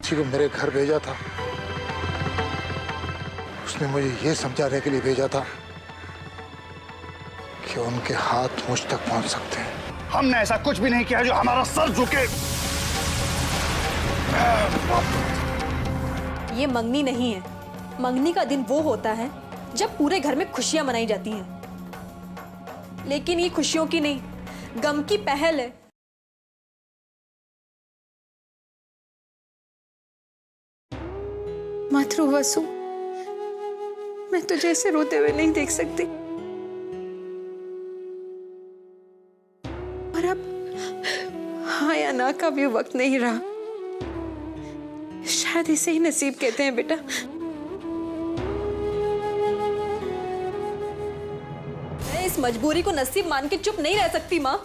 बच्ची को मेरे घर भेजा था, उसने मुझे ये समझाने के लिए भेजा था कि उनके हाथ मुझ तक पहुंच सकते हैं। हमने ऐसा कुछ भी नहीं किया जो हमारा सर झुके। ये मंगनी नहीं है। मंगनी का दिन वो होता है जब पूरे घर में खुशियां मनाई जाती हैं। लेकिन ये खुशियों की नहीं, गम की पहल है। मातृवसु, मैं तुझे ऐसे रोते हुए नहीं देख सकती। और अब हाँ या ना का भी वक्त नहीं रहा। शायद इसे ही नसीब कहते हैं बेटा। मैं इस मजबूरी को नसीब मान के चुप नहीं रह सकती माँ।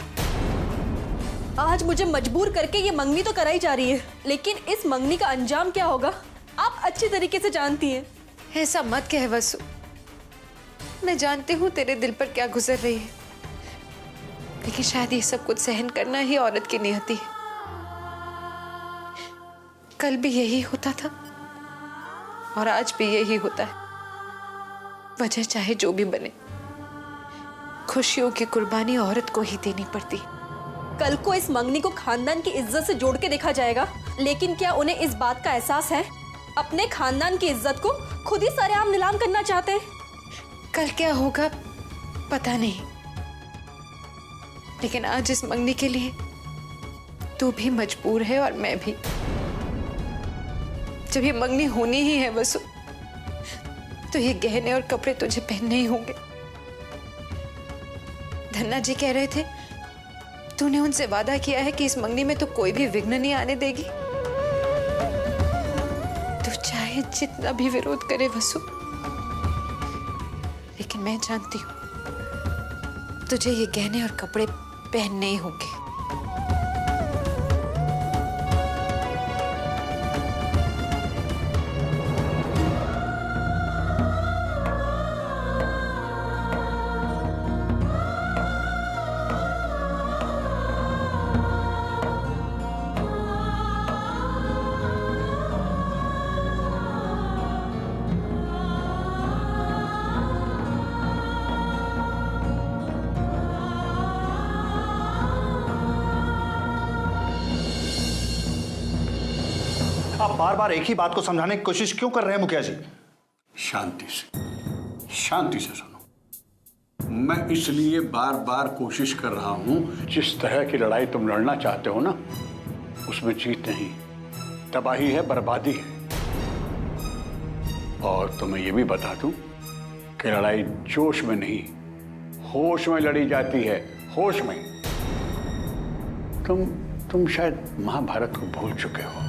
आज मुझे मजबूर करके ये मंगनी तो कराई जा रही है, लेकिन इस मंगनी का अंजाम क्या होगा आप अच्छी तरीके से जानती हैं। ऐसा मत कह वसु, मैं जानती हूँ तेरे दिल पर क्या गुजर रही है, लेकिन शायद ये सब कुछ सहन करना ही औरत की नियति है। कल भी यही होता था और आज भी यही होता है। वजह चाहे जो भी बने, खुशियों की कुर्बानी औरत को ही देनी पड़ती। कल को इस मंगनी को खानदान की इज्जत से जोड़ के देखा जाएगा, लेकिन क्या उन्हें इस बात का एहसास है? अपने खानदान की इज्जत को खुद ही सरेआम नीलाम करना चाहते हैं। कल क्या होगा पता नहीं, लेकिन आज इस मंगनी के लिए तू भी मजबूर है और मैं भी। जब ये मंगनी होनी ही है वसु, तो ये गहने और कपड़े तुझे पहनने ही होंगे। धन्ना जी कह रहे थे तूने उनसे वादा किया है कि इस मंगनी में तो कोई भी विघ्न नहीं आने देगी। तू चाहे जितना भी विरोध करे वसु, लेकिन मैं जानती हूं तुझे ये गहने और कपड़े पहनने ही होंगे। आप बार बार एक ही बात को समझाने की कोशिश क्यों कर रहे हैं मुखिया जी? शांति से सुनो। मैं इसलिए बार बार कोशिश कर रहा हूं, जिस तरह की लड़ाई तुम लड़ना चाहते हो ना, उसमें जीत नहीं, तबाही है, बर्बादी है। और तुम्हें यह भी बता दूं कि लड़ाई जोश में नहीं, होश में लड़ी जाती है, होश में। तुम शायद महाभारत को भूल चुके हो।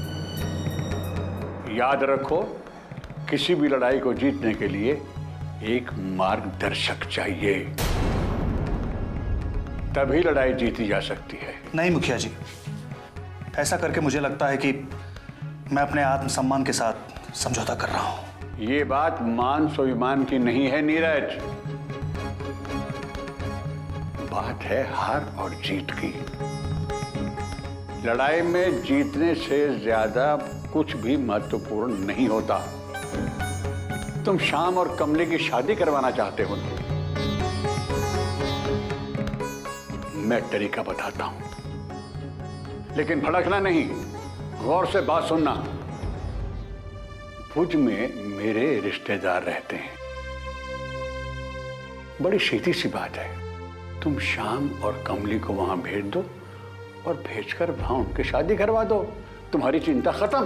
याद रखो, किसी भी लड़ाई को जीतने के लिए एक मार्गदर्शक चाहिए, तभी लड़ाई जीती जा सकती है। नहीं मुखिया जी, ऐसा करके मुझे लगता है कि मैं अपने आत्मसम्मान के साथ समझौता कर रहा हूं। ये बात मान स्वाभिमान की नहीं है नीरज, बात है हार और जीत की। लड़ाई में जीतने से ज्यादा कुछ भी महत्वपूर्ण नहीं होता। तुम श्याम और कमली की शादी करवाना चाहते हो, मैं तरीका बताता हूं, लेकिन भड़कना नहीं, गौर से बात सुनना। भुज में मेरे रिश्तेदार रहते हैं, बड़ी सीधी सी बात है। तुम श्याम और कमली को वहां भेज दो और भेजकर वहां उनकी शादी करवा दो। तुम्हारी चिंता खत्म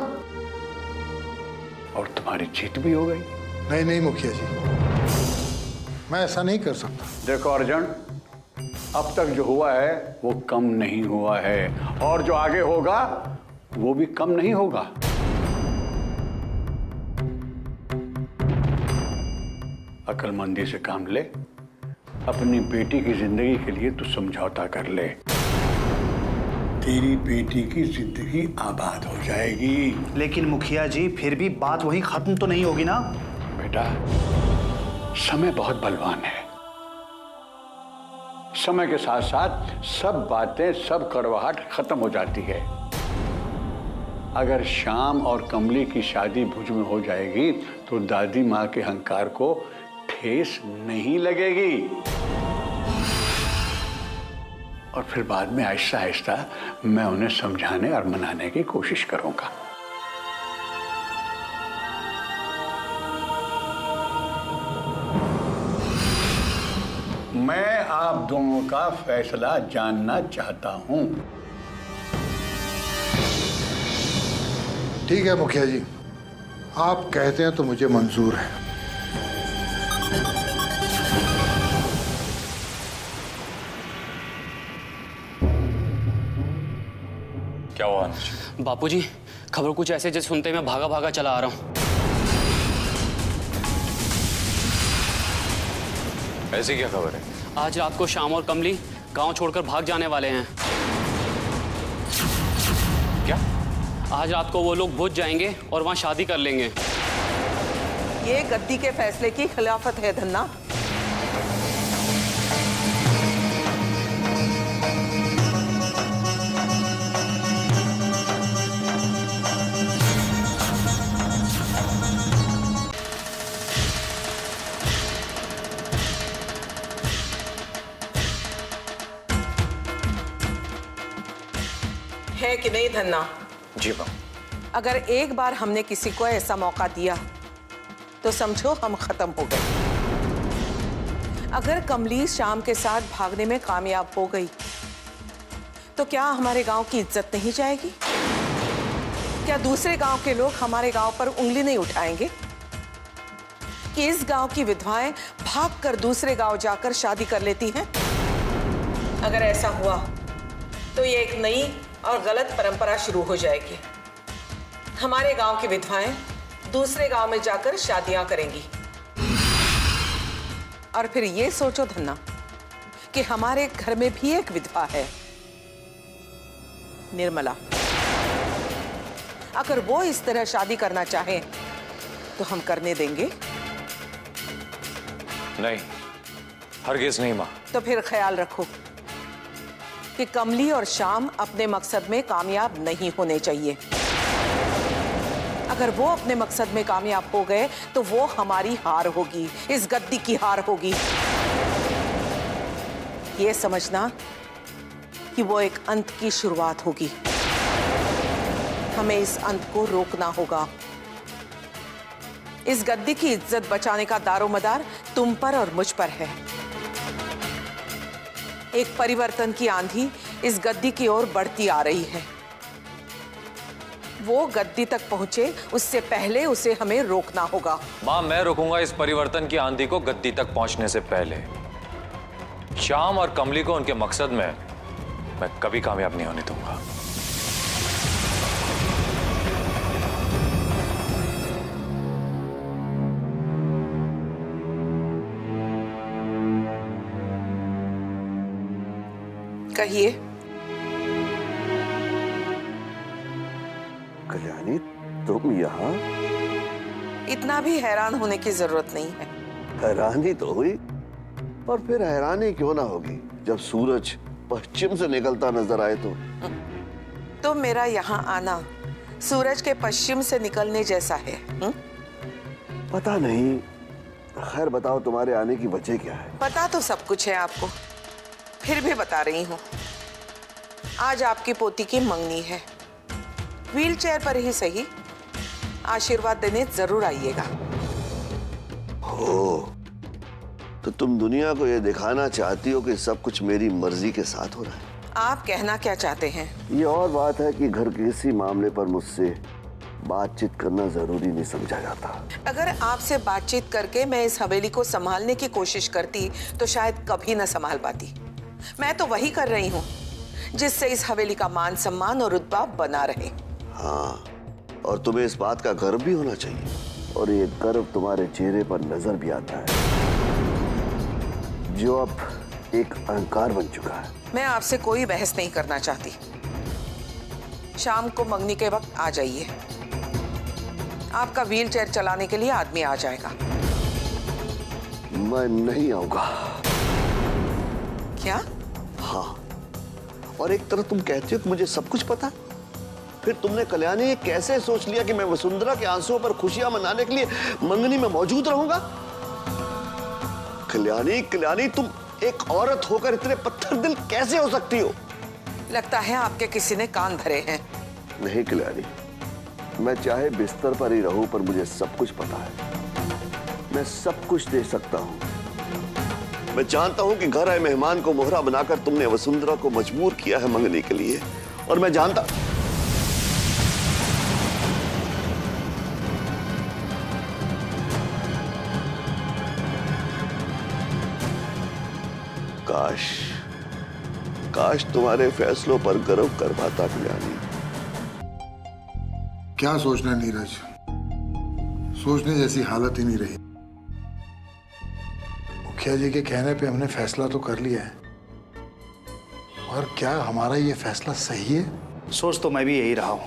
और तुम्हारी जीत भी हो गई। नहीं नहीं मुखिया जी, मैं ऐसा नहीं कर सकता। देखो अर्जुन, अब तक जो हुआ है वो कम नहीं हुआ है, और जो आगे होगा वो भी कम नहीं होगा। अक्लमंदी से काम ले, अपनी बेटी की जिंदगी के लिए तू समझौता कर ले। तेरी बेटी की जिंदगी आबाद हो जाएगी। लेकिन मुखिया जी, फिर भी बात वहीं खत्म तो नहीं होगी ना? बेटा, समय बहुत बलवान है। समय के साथ साथ सब बातें, सब कड़वाहट खत्म हो जाती है। अगर श्याम और कमली की शादी भुज में हो जाएगी तो दादी माँ के अहंकार को ठेस नहीं लगेगी और फिर बाद में आहिस्ता आहिस्ता मैं उन्हें समझाने और मनाने की कोशिश करूंगा। मैं आप दोनों का फैसला जानना चाहता हूं। ठीक है मुखिया जी, आप कहते हैं तो मुझे मंजूर है। क्या हुआ अनुज? बापूजी, खबर कुछ ऐसे जैसे सुनते मैं भागा भागा चला आ रहा हूँ। ऐसी क्या खबर है? आज रात को श्याम और कमली गांव छोड़कर भाग जाने वाले हैं। क्या? आज रात को वो लोग भुज जाएंगे और वहाँ शादी कर लेंगे। ये गद्दी के फैसले की खिलाफत है धन्ना। है कि नहीं धन्ना? जी मां। अगर एक बार हमने किसी को ऐसा मौका दिया तो समझो हम खत्म हो गए। अगर कमली श्याम के साथ भागने में कामयाब हो गई तो क्या हमारे गांव की इज्जत नहीं जाएगी? क्या दूसरे गांव के लोग हमारे गांव पर उंगली नहीं उठाएंगे कि इस गांव की विधवाएं भागकर दूसरे गांव जाकर शादी कर लेती हैं? अगर ऐसा हुआ तो ये एक नई और गलत परंपरा शुरू हो जाएगी। हमारे गांव की विधवाएं दूसरे गांव में जाकर शादियां करेंगी। और फिर ये सोचो धन्ना कि हमारे घर में भी एक विधवा है, निर्मला। अगर वो इस तरह शादी करना चाहे तो हम करने देंगे? नहीं, हरगिज नहीं मां। तो फिर ख्याल रखो कि कमली और श्याम अपने मकसद में कामयाब नहीं होने चाहिए। अगर वो अपने मकसद में कामयाब हो गए तो वो हमारी हार होगी, इस गद्दी की हार होगी। ये समझना कि वो एक अंत की शुरुआत होगी। हमें इस अंत को रोकना होगा। इस गद्दी की इज्जत बचाने का दारोमदार तुम पर और मुझ पर है। एक परिवर्तन की आंधी इस गद्दी की ओर बढ़ती आ रही है। वो गद्दी तक पहुंचे उससे पहले उसे हमें रोकना होगा। मां, मैं रोकूंगा इस परिवर्तन की आंधी को गद्दी तक पहुंचने से पहले। श्याम और कमली को उनके मकसद में मैं कभी कामयाब नहीं होने दूंगा। कहिए। कल्याणी, तुम यहाँ? इतना भी हैरान होने की जरूरत नहीं है। हैरानी तो हुई, पर फिर हैरानी क्यों ना होगी जब सूरज पश्चिम से निकलता नजर आए तो मेरा यहाँ आना सूरज के पश्चिम से निकलने जैसा है। पता नहीं। खैर बताओ, तुम्हारे आने की वजह क्या है? पता तो सब कुछ है आपको, फिर भी बता रही हूँ। आज आपकी पोती की मंगनी है। व्हीलचेयर पर ही सही, आशीर्वाद देने जरूर आइएगा। हो, तो तुम दुनिया को ये दिखाना चाहती हो कि सब कुछ मेरी मर्जी के साथ हो रहा है? आप कहना क्या चाहते हैं? ये और बात है कि घर के इसी मामले पर मुझसे बातचीत करना जरूरी नहीं समझा जाता। अगर आपसे बातचीत करके मैं इस हवेली को संभालने की कोशिश करती तो शायद कभी न संभाल पाती। मैं तो वही कर रही हूँ जिससे इस हवेली का मान सम्मान और रुतबा बना रहे। हाँ, और तुम्हें इस बात का गर्व भी होना चाहिए, और ये गर्व तुम्हारे चेहरे पर नजर भी आता है, जो अब एक अहंकार बन चुका है। मैं आपसे कोई बहस नहीं करना चाहती। शाम को मंगनी के वक्त आ जाइए। आपका व्हीलचेयर चलाने के लिए आदमी आ जाएगा। मैं नहीं आऊंगा। क्या? हाँ, और एक तरफ तुम कहती हो कि मुझे सब कुछ पता, फिर तुमने कल्याणी ये कैसे सोच लिया कि मैं वसुंधरा के आंसुओं पर खुशियां मनाने के लिए मंगनी में मौजूद रहूंगा? कल्याणी, कल्याणी, तुम एक औरत होकर इतने पत्थर दिल कैसे हो सकती हो? लगता है आपके किसी ने कान भरे हैं। नहीं कल्याणी, मैं चाहे बिस्तर पर ही रहूं, पर मुझे सब कुछ पता है। मैं सब कुछ दे सकता हूं। मैं जानता हूं कि घर आए मेहमान को मोहरा बनाकर तुमने वसुंधरा को मजबूर किया है मंगनी के लिए, और मैं जानता काश काश तुम्हारे फैसलों पर गर्व कर पाता कल्याणी। क्या सोचना नीरज, सोचने जैसी हालत ही नहीं रही। मुखिया जी के कहने पे हमने फैसला तो कर लिया है, और क्या हमारा ये फैसला सही है? सोच तो मैं भी यही रहा हूं,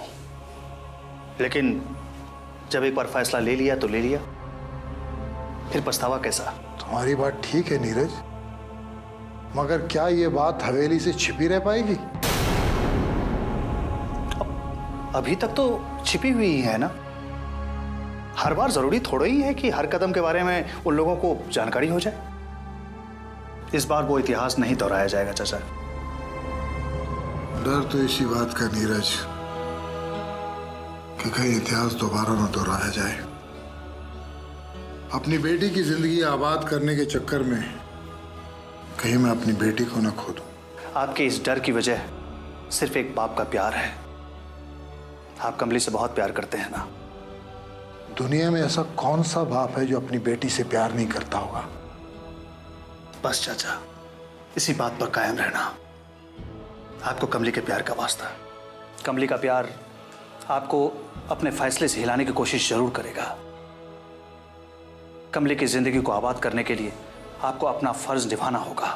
लेकिन जब एक बार फैसला ले लिया तो ले लिया, फिर पछतावा कैसा? तुम्हारी बात ठीक है नीरज, मगर क्या ये बात हवेली से छिपी रह पाएगी? अभी तक तो छिपी हुई ही है ना। हर बार जरूरी थोड़ा ही है कि हर कदम के बारे में उन लोगों को जानकारी हो जाए। इस बार वो इतिहास नहीं दोहराया जाएगा चाचा। डर तो इसी बात का नीरज कि कहीं इतिहास दोबारा न दोहराया जाए। अपनी बेटी की जिंदगी आबाद करने के चक्कर में कहीं मैं अपनी बेटी को न खो दूं। आपके इस डर की वजह सिर्फ एक बाप का प्यार है। आप कमली से बहुत प्यार करते हैं ना। दुनिया में ऐसा कौन सा बाप है जो अपनी बेटी से प्यार नहीं करता होगा? बस चाचा, इसी बात पर कायम रहना। आपको कमली के प्यार का वास्ता। कमली का प्यार आपको अपने फैसले से हिलाने की कोशिश जरूर करेगा। कमली की जिंदगी को आबाद करने के लिए आपको अपना फर्ज निभाना होगा।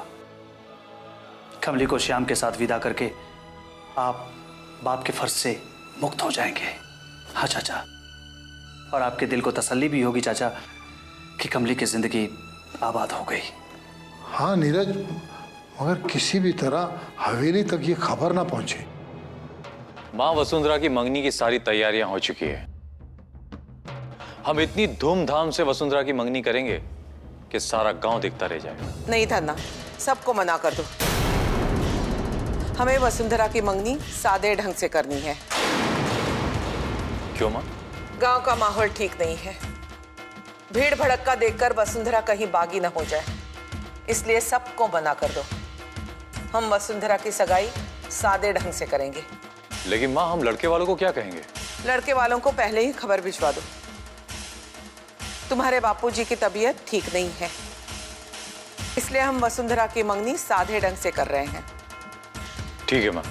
कमली को श्याम के साथ विदा करके आप बाप के फर्ज से मुक्त हो जाएंगे। हाँ चाचा, और आपके दिल को तसल्ली भी होगी चाचा कि कमली की जिंदगी आबाद हो गई। हाँ नीरज, मगर किसी भी तरह हवेली तक ये खबर ना पहुंचे। मां वसुंधरा की मंगनी की सारी तैयारियां हो चुकी है। हम इतनी धूमधाम से वसुंधरा की मंगनी करेंगे कि सारा गांव दिखता रह जाएगा। नहीं धन्ना, सबको मना कर दो। हमें वसुंधरा की मंगनी सादे ढंग से करनी है। क्यों मां? गांव का माहौल ठीक नहीं है। भीड़ भड़क्का देखकर वसुंधरा कहीं बागी न हो जाए, इसलिए सबको मना कर दो। हम वसुंधरा की सगाई सादे ढंग से करेंगे। लेकिन मां, हम लड़के वालों को क्या कहेंगे? लड़के वालों को पहले ही खबर भिजवा दो। तुम्हारे बापूजी की तबीयत ठीक नहीं है, इसलिए हम वसुंधरा की मंगनी सादे ढंग से कर रहे हैं। ठीक है मां।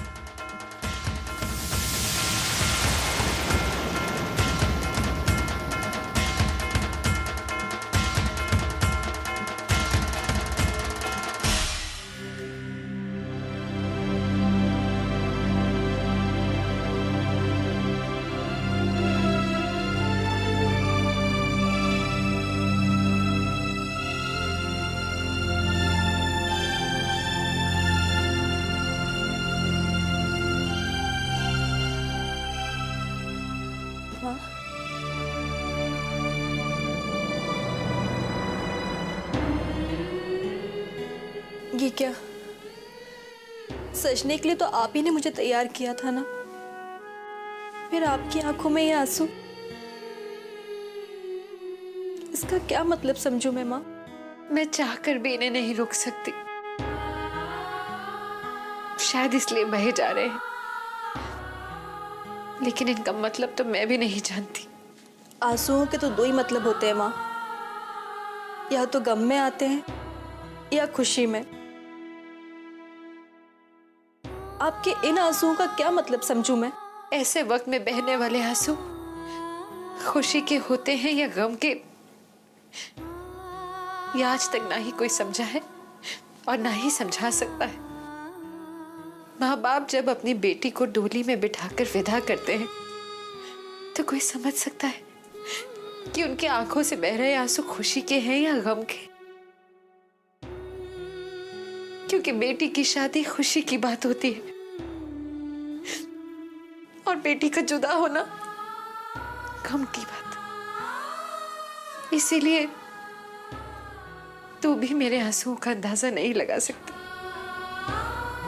ये क्या? सजने के लिए तो आप ही ने मुझे तैयार किया था ना, फिर आपकी आंखों में ये आंसू, इसका क्या मतलब समझूं मैं माँ? मैं चाहकर भी इन्हें नहीं रोक सकती, शायद इसलिए बहे जा रहे हैं, लेकिन इनका मतलब तो मैं भी नहीं जानती। आंसुओं के तो दो ही मतलब होते हैं माँ, या तो गम में आते हैं या खुशी में। आपके इन आंसुओं का क्या मतलब समझूं मैं? ऐसे वक्त में बहने वाले आंसू खुशी के होते हैं या गम के, ये आज तक ना ही कोई समझा है और ना ही समझा सकता है। माँ बाप जब अपनी बेटी को डोली में बिठाकर विदा करते हैं तो कोई समझ सकता है कि उनके आंखों से बह रहे आंसू खुशी के हैं या गम के, क्योंकि बेटी की शादी खुशी की बात होती है और बेटी का जुदा होना गम की बात, इसीलिए तू भी मेरे आंसुओं का अंदाजा नहीं लगा सकती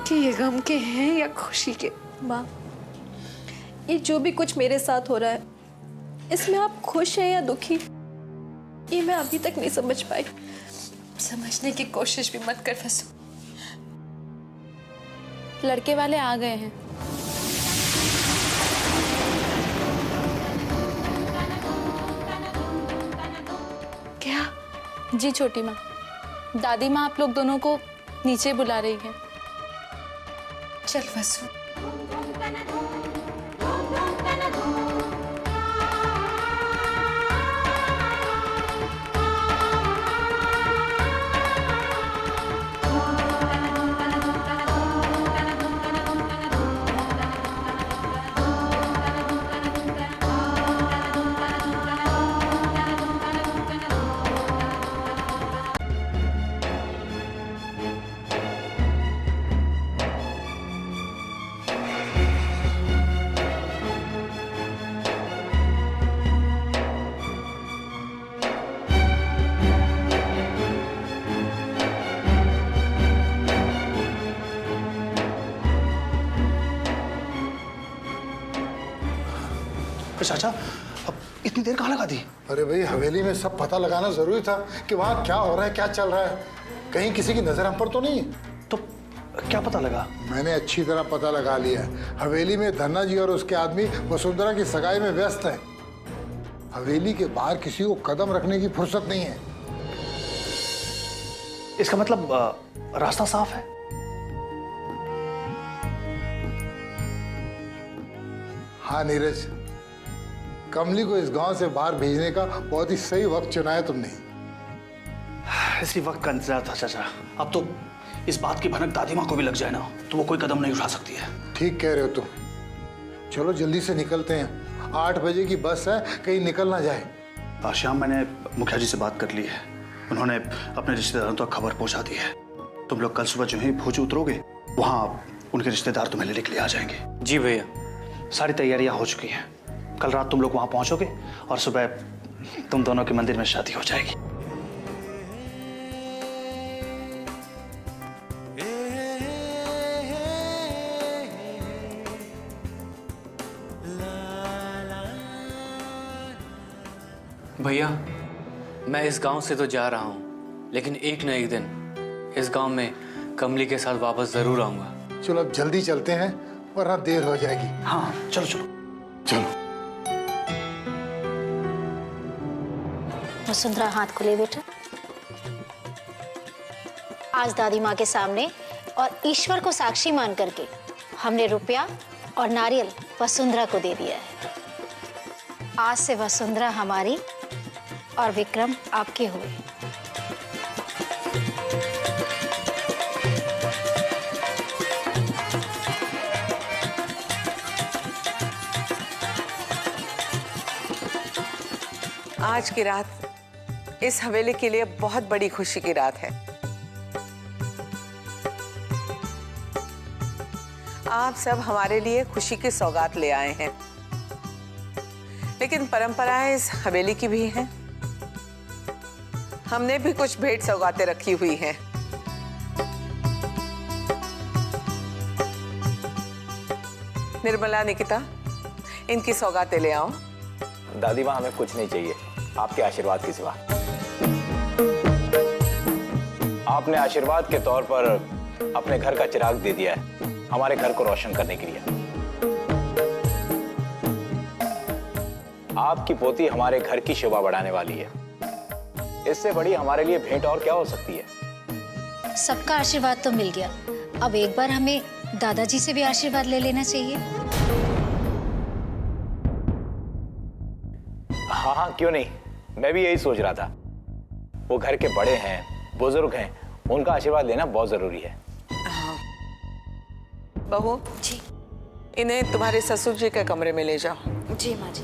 कि ये गम के हैं या खुशी के। माँ, ये जो भी कुछ मेरे साथ हो रहा है, इसमें आप खुश हैं या दुखी, ये मैं अभी तक नहीं समझ पाई। समझने की कोशिश भी मत कर वसु। लड़के वाले आ गए हैं। क्या? जी छोटी माँ, दादी माँ आप लोग दोनों को नीचे बुला रही है। चल वसु। चाचा, अब इतनी देर कहाँ लगा दी? अरे भाई, हवेली में सब पता लगाना जरूरी था कि वहाँ क्या हो रहा है, क्या चल रहा है। कहीं किसी की नजर हम पर तो नहीं है। तो क्या पता लगा? मैंने अच्छी तरह पता लगा लिया है। हवेली में धन्ना जी और उसके आदमी वसुंधरा की सगाई में व्यस्त हैं। हवेली के बाहर किसी को कदम रखने की फुर्सत नहीं है। इसका मतलब रास्ता साफ है। हाँ नीरज, कमली को इस गांव से बाहर भेजने का बहुत ही सही वक्त चुना है तुमने। इसी वक्त का इंतजार था चाचा। अब तो इस बात की भनक दादी माँ को भी लग जाए ना, तो वो कोई कदम नहीं उठा सकती है। ठीक कह रहे हो तुम। चलो जल्दी से निकलते हैं, 8 बजे की बस है, कहीं निकल ना जाए। श्याम, मैंने मुखिया जी से बात कर ली है। उन्होंने अपने रिश्तेदारों तक खबर पहुंचा दी है। तुम लोग कल सुबह जो ही भोज उतरोगे, वहां उनके रिश्तेदार तुम्हें लेने के लिए आ जाएंगे। जी भैया। सारी तैयारियां हो चुकी हैं। कल रात तुम लोग वहां पहुंचोगे और सुबह तुम दोनों के मंदिर में शादी हो जाएगी। भैया, मैं इस गांव से तो जा रहा हूं, लेकिन एक न एक दिन इस गांव में कमली के साथ वापस जरूर आऊंगा। चलो अब जल्दी चलते हैं, वरना देर हो जाएगी। हाँ चलो चलो चलो। वसुंधरा, हाथ खुले बेटा। आज दादी माँ के सामने और ईश्वर को साक्षी मान करके हमने रुपया और नारियल वसुंधरा को दे दिया है। आज से वसुंधरा हमारी और विक्रम आपके हुए। आज की रात इस हवेली के लिए बहुत बड़ी खुशी की रात है। आप सब हमारे लिए खुशी की सौगात ले आए हैं, लेकिन परंपराएं इस हवेली की भी हैं। हमने भी कुछ भेंट सौगातें रखी हुई हैं। निर्मला, निकिता, इनकी सौगातें ले आओ। दादी माँ, हमें कुछ नहीं चाहिए आपके आशीर्वाद के सिवा। आपने आशीर्वाद के तौर पर अपने घर का चिराग दे दिया है, हमारे घर को रोशन करने के लिए। आपकी पोती हमारे घर की शोभा बढ़ाने वाली है। इससे बड़ी हमारे लिए भेंट और क्या हो सकती है। सबका आशीर्वाद तो मिल गया, अब एक बार हमें दादाजी से भी आशीर्वाद ले लेना चाहिए। हाँ हाँ, क्यों नहीं, मैं भी यही सोच रहा था। वो घर के बड़े हैं, बुजुर्ग हैं, उनका आशीर्वाद लेना बहुत जरूरी है। बहू जी, इन्हें तुम्हारे ससुर जी के कमरे में ले जाओ। जी माँ जी।